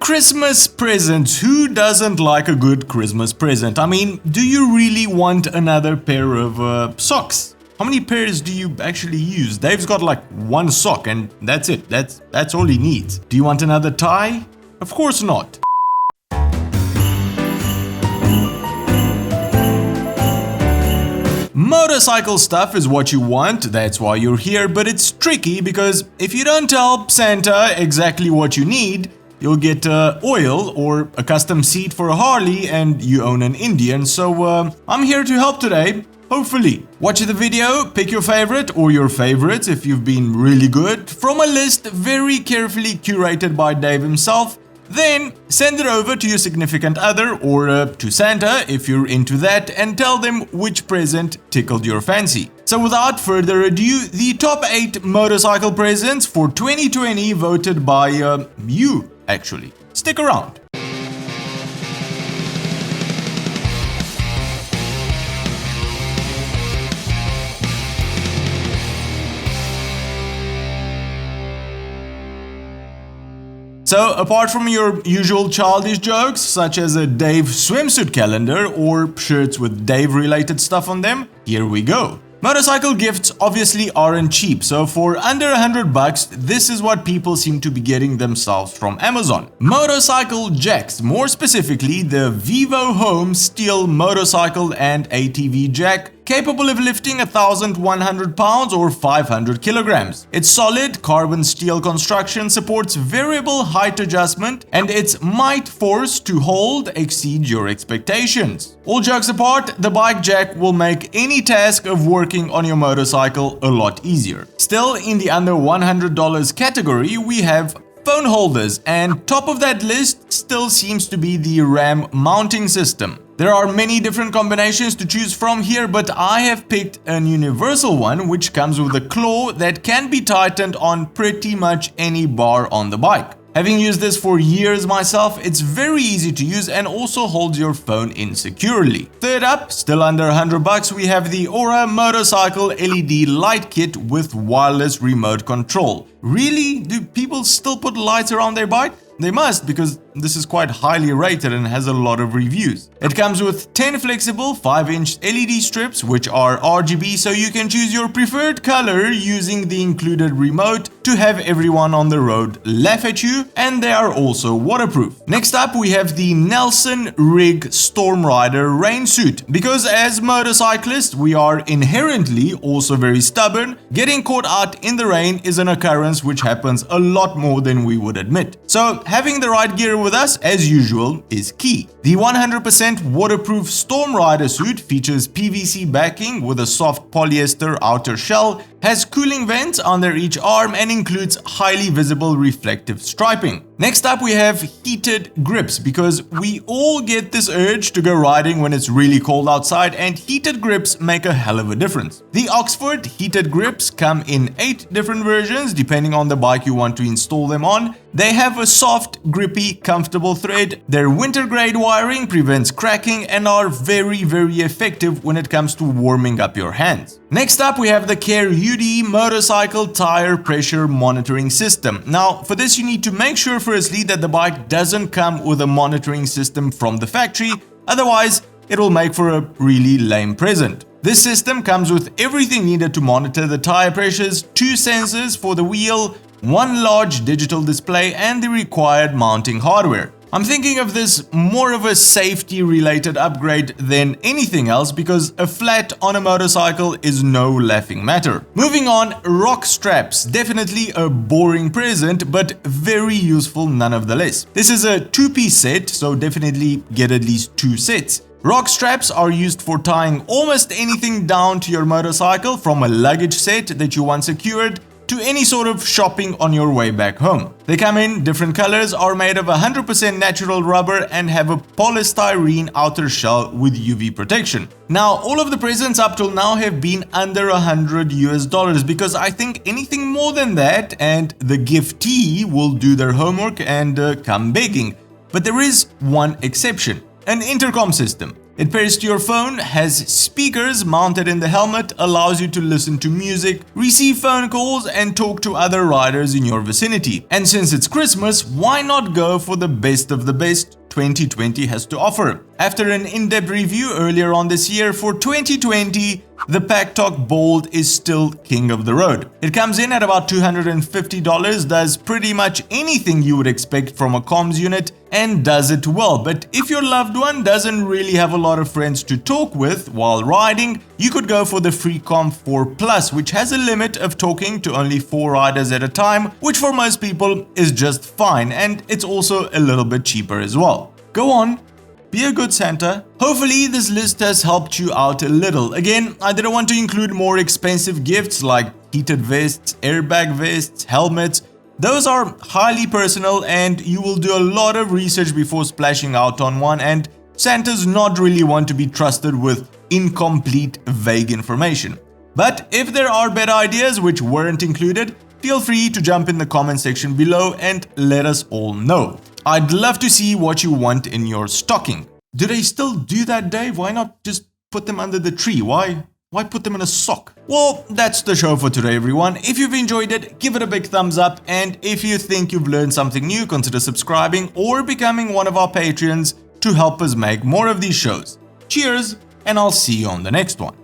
Christmas presents. Who doesn't like a good Christmas present? I mean, do you really want another pair of socks? How many pairs do you actually use? Dave's got like one sock and that's it. That's all he needs. Do you want another tie? Of course not. Motorcycle stuff is what you want, that's why you're here, but it's tricky because if you don't tell Santa exactly what you need, you'll get oil or a custom seat for a Harley and you own an Indian, so I'm here to help today, hopefully. Watch the video, pick your favorite or your favorites if you've been really good, from a list very carefully curated by Dave himself. Then send it over to your significant other or to Santa if you're into that and tell them which present tickled your fancy. So without further ado, the top 8 motorcycle presents for 2020 voted by you, actually. Stick around. So, apart from your usual childish jokes, such as a Dave swimsuit calendar or shirts with Dave-related stuff on them, here we go. Motorcycle gifts obviously aren't cheap, so for under $100, this is what people seem to be getting themselves from Amazon. Motorcycle jacks, more specifically the Vivo Home Steel Motorcycle and ATV jack, capable of lifting 1,100 pounds or 500 kilograms. Its solid carbon steel construction supports variable height adjustment, and its might force to hold exceeds your expectations. All jokes apart, the bike jack will make any task of working on your motorcycle a lot easier. Still, in the under $100 category, we have phone holders, and top of that list still seems to be the RAM mounting system. There are many different combinations to choose from here, but I have picked an universal one which comes with a claw that can be tightened on pretty much any bar on the bike. Having used this for years myself, it's very easy to use and also holds your phone in securely. Third up, still under $100, we have the Aura Motorcycle LED light kit with wireless remote control. Really? Do people still put lights around their bike? They must, because this is quite highly rated and has a lot of reviews. It comes with 10 flexible 5-inch LED strips which are RGB, so you can choose your preferred color using the included remote to have everyone on the road laugh at you, and they are also waterproof. Next up, we have the Nelson Rig Storm Rider rain suit. Because as motorcyclists, we are inherently also very stubborn, getting caught out in the rain is an occurrence which happens a lot more than we would admit. So having the right gear with us, as usual, is key. The 100% waterproof Storm Rider suit features PVC backing with a soft polyester outer shell, has cooling vents under each arm, and includes highly visible reflective striping. Next up, we have heated grips, because we all get this urge to go riding when it's really cold outside, and heated grips make a hell of a difference. The Oxford heated grips come in 8 different versions depending on the bike you want to install them on. They have a soft, grippy, comfortable thread. Their winter grade wiring prevents cracking and are very effective when it comes to warming up your hands. Next up, we have the Care UD Motorcycle Tire Pressure Monitoring System. Now, for this you need to make sure firstly that the bike doesn't come with a monitoring system from the factory, otherwise it will make for a really lame present. This system comes with everything needed to monitor the tire pressures, 2 sensors for the wheel, 1 large digital display, and the required mounting hardware. I'm thinking of this more of a safety related upgrade than anything else, because a flat on a motorcycle is no laughing matter. Moving on, rock straps. Definitely a boring present, but very useful nonetheless. This is a 2-piece set, so definitely get at least 2 sets. Rock straps are used for tying almost anything down to your motorcycle, from a luggage set that you want secured to any sort of shopping on your way back home. They come in different colors, are made of 100% natural rubber, and have a polystyrene outer shell with UV protection. Now, all of the presents up till now have been under $100 because I think anything more than that and the giftee will do their homework and come begging. But there is one exception. An intercom system. It pairs to your phone, has speakers mounted in the helmet, allows you to listen to music, receive phone calls, and talk to other riders in your vicinity. And since it's Christmas, why not go for the best of the best 2020 has to offer? After an in-depth review earlier on this year, for 2020, the PackTalk Bold is still king of the road. It comes in at about $250, does pretty much anything you would expect from a comms unit, and does it well. But if your loved one doesn't really have a lot of friends to talk with while riding, you could go for the Freecom 4 Plus, which has a limit of talking to only 4 riders at a time, which for most people is just fine, and it's also a little bit cheaper as well. Go on, be a good Santa. Hopefully this list has helped you out a little. Again, I didn't want to include more expensive gifts like heated vests, airbag vests, helmets. Those are highly personal and you will do a lot of research before splashing out on one, and Santa's not really one to be trusted with incomplete, vague information. But if there are better ideas which weren't included, feel free to jump in the comment section below and let us all know. I'd love to see what you want in your stocking. Do they still do that, Dave? Why not just put them under the tree? Why put them in a sock? Well, that's the show for today, everyone. If you've enjoyed it, give it a big thumbs up. And if you think you've learned something new, consider subscribing or becoming one of our Patreons to help us make more of these shows. Cheers, and I'll see you on the next one.